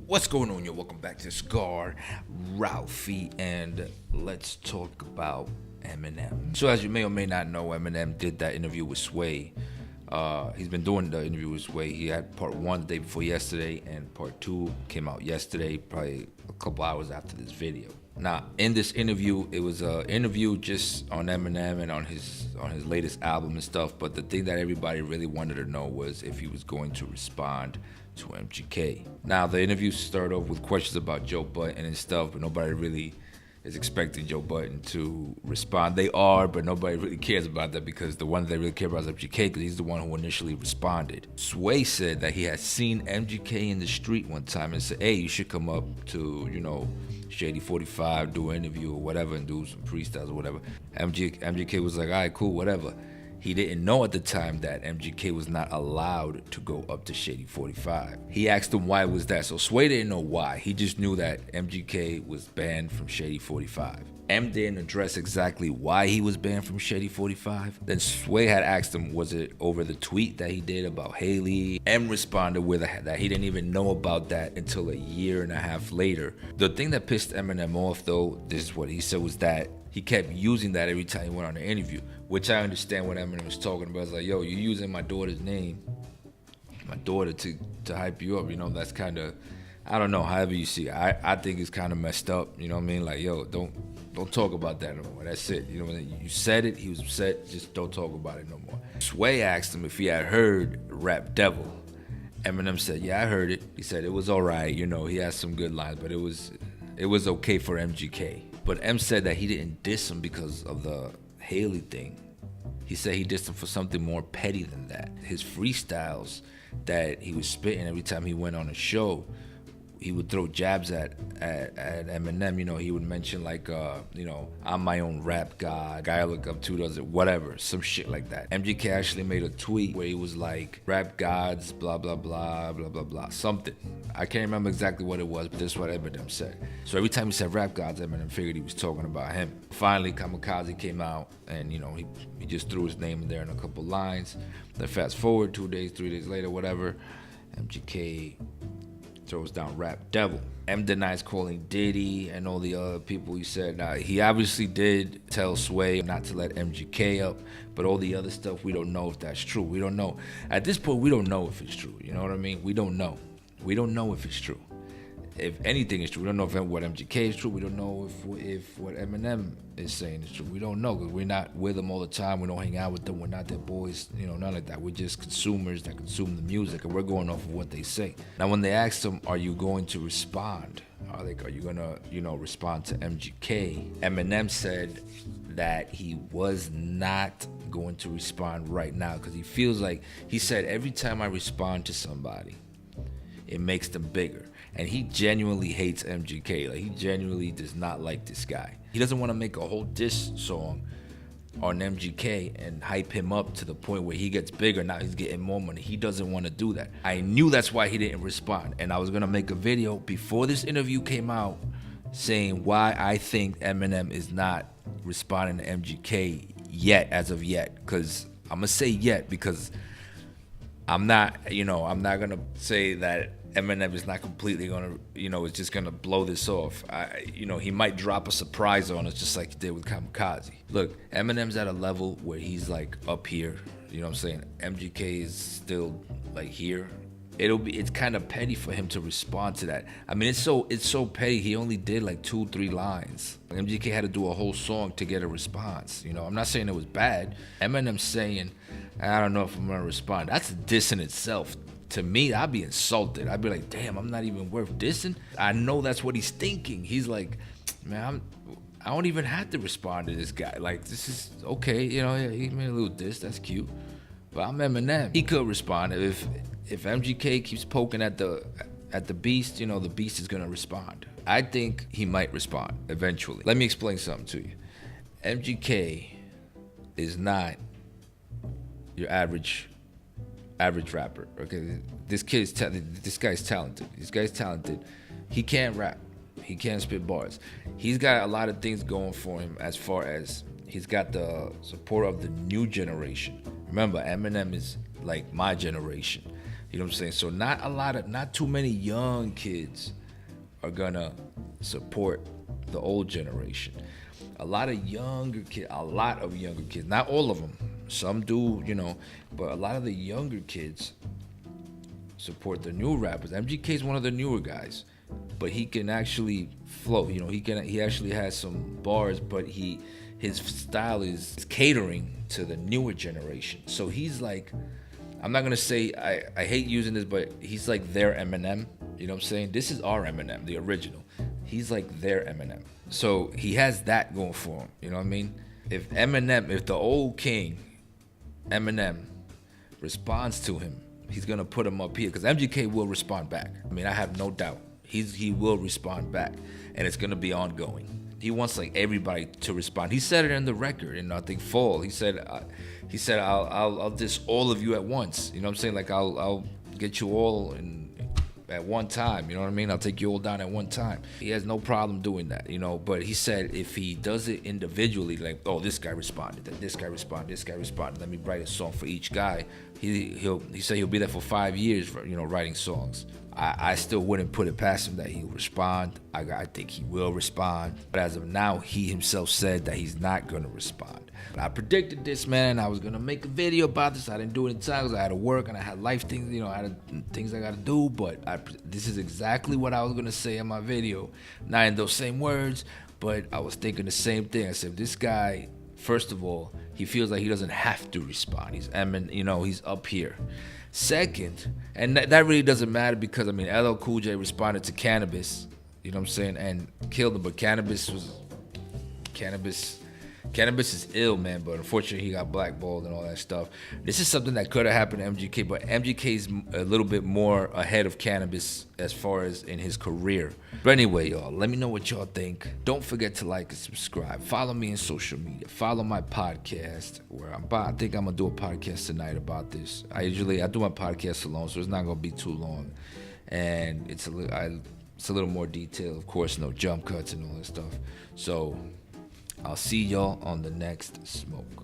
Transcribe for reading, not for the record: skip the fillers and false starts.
What's going on, yo? Welcome back to Scar Ralphie, and let's talk about Eminem. So, as you may or may not know, Eminem did that interview with Sway. He's been doing the interview with Sway. He had part one the day before yesterday, and part two came out yesterday, probably a couple hours after this video. Now, in this interview, it was an interview just on Eminem and on his latest album and stuff. But the thing that everybody really wanted to know was if he was going to respond to MGK. Now, the interview started off with questions about Joe Budden and stuff, but nobody really is expecting Joe Budden to respond. They are, but nobody really cares about that because the one they really care about is MGK because he's the one who initially responded. Sway said that he had seen MGK in the street one time and said, hey, you should come up to, Shady 45, do an interview or whatever and do some freestyles or whatever. MGK was like, all right, cool, whatever. He didn't know at the time that MGK was not allowed to go up to Shady 45. He asked him why was that. So Sway didn't know why. He just knew that MGK was banned from Shady 45. M didn't address exactly why he was banned from Shady 45. Then Sway had asked him, was it over the tweet that he did about Haley? M responded with that he didn't even know about that until a year and a half later. The thing that pissed Eminem off, though, this is what he said, was that he kept using that every time he went on an interview, which I understand what Eminem was talking about. It's like, yo, you're using my daughter's name, my daughter, to hype you up. That's kind of, I don't know, however you see it. I think it's kind of messed up. You know what I mean? Like, yo, don't talk about that no more. That's it. You said it. He was upset. Just don't talk about it no more. Sway asked him if he had heard Rap Devil. Eminem said, yeah, I heard it. He said it was all right. He had some good lines, but it was okay for MGK. But M said that he didn't diss him because of the Haley thing. He said he dissed him for something more petty than that. His freestyles that he was spitting every time he went on a show, he would throw jabs at Eminem. He would mention like, I'm my own rap god, guy I look up to does it, whatever, some shit like that. MGK actually made a tweet where he was like, rap gods, blah, blah, blah, blah, blah, blah, something. I can't remember exactly what it was, but this is what Eminem said. So every time he said rap gods, Eminem figured he was talking about him. Finally, Kamikaze came out and, he just threw his name in there in a couple lines. Then fast forward 2 days, 3 days later, whatever, MGK throws down Rap Devil. M denies calling Diddy and all the other people he said. Now, he obviously did tell Sway not to let MGK up, but all the other stuff, we don't know if that's true. We don't know. At this point, we don't know if it's true. You know what I mean? We don't know. We don't know if it's true. If anything is true, we don't know if what MGK is true. We don't know if what Eminem is saying is true. We don't know because we're not with them all the time. We don't hang out with them. We're not their boys. None of that. We're just consumers that consume the music, and we're going off of what they say. Now, when they asked him, "Are you going to respond? Are you gonna, respond to MGK?" Eminem said that he was not going to respond right now because he feels like, he said, every time I respond to somebody, it makes them bigger. And he genuinely hates MGK. Like, he genuinely does not like this guy. He doesn't want to make a whole diss song on MGK and hype him up to the point where he gets bigger. Now he's getting more money. He doesn't want to do that. I knew that's why he didn't respond. And I was going to make a video before this interview came out saying why I think Eminem is not responding to MGK yet, as of yet. Because I'm going to say yet because I'm not going to say that Eminem is not completely gonna, is just gonna blow this off. He might drop a surprise on us just like he did with Kamikaze. Look, Eminem's at a level where he's like up here. You know what I'm saying? MGK is still like here. It's kind of petty for him to respond to that. I mean, it's so petty. He only did like 2-3 lines. MGK had to do a whole song to get a response. I'm not saying it was bad. Eminem saying, I don't know if I'm gonna respond. That's a diss in itself. To me, I'd be insulted. I'd be like, damn, I'm not even worth dissing. I know that's what he's thinking. He's like, man, I don't even have to respond to this guy. Like, this is okay. He made a little diss. That's cute. But I'm Eminem. He could respond. If MGK keeps poking at the beast, the beast is going to respond. I think he might respond eventually. Let me explain something to you. MGK is not your average rapper. Okay, this guy's talented. This guy's talented. He can't rap. He can't spit bars. He's got a lot of things going for him as far as he's got the support of the new generation. Remember, Eminem is like my generation. You know what I'm saying? So not too many young kids are gonna support the old generation. A lot of younger kids, not all of them. Some do, but a lot of the younger kids support the new rappers. MGK is one of the newer guys, but he can actually flow. He actually has some bars, but his style is catering to the newer generation. So he's like, I'm not gonna say I hate using this, but he's like their Eminem. You know what I'm saying? This is our Eminem, the original. He's like their Eminem. So he has that going for him. You know what I mean? If the old king, Eminem, responds to him, he's gonna put him up here because MGK will respond back. I mean, I have no doubt. He will respond back, and it's gonna be ongoing. He wants like everybody to respond. He said it in the record, and I think Fall. He said I'll diss all of you at once. You know what I'm saying? Like I'll get you all at one time. You know what I mean? I'll take you all down at one time. He has no problem doing that. But he said if he does it individually, like, oh, this guy responded, this guy responded. Let me write a song for each guy. He said he'll be there for 5 years, writing songs. I still wouldn't put it past him that he'll respond. I think he will respond. But as of now, he himself said that he's not going to respond. But I predicted this, man. I was going to make a video about this. I didn't do it in time because I had to work and I had life things, I had things I got to do. But this is exactly what I was going to say in my video. Not in those same words, but I was thinking the same thing. I said, this guy, first of all, he feels like he doesn't have to respond. He's up here. Second, and that really doesn't matter because, LL Cool J responded to Cannabis, you know what I'm saying, and killed him. But Cannabis is ill, man, but unfortunately he got blackballed and all that stuff. This is something that could have happened to MGK, but MGK's a little bit more ahead of Cannabis as far as in his career. But anyway, y'all, let me know what y'all think. Don't forget to like and subscribe. Follow me on social media. Follow my podcast where I think I'm gonna do a podcast tonight about this. I do my podcast alone, so it's not gonna be too long, and it's a little more detailed, of course, no jump cuts and all that stuff. So I'll see y'all on the next smoke.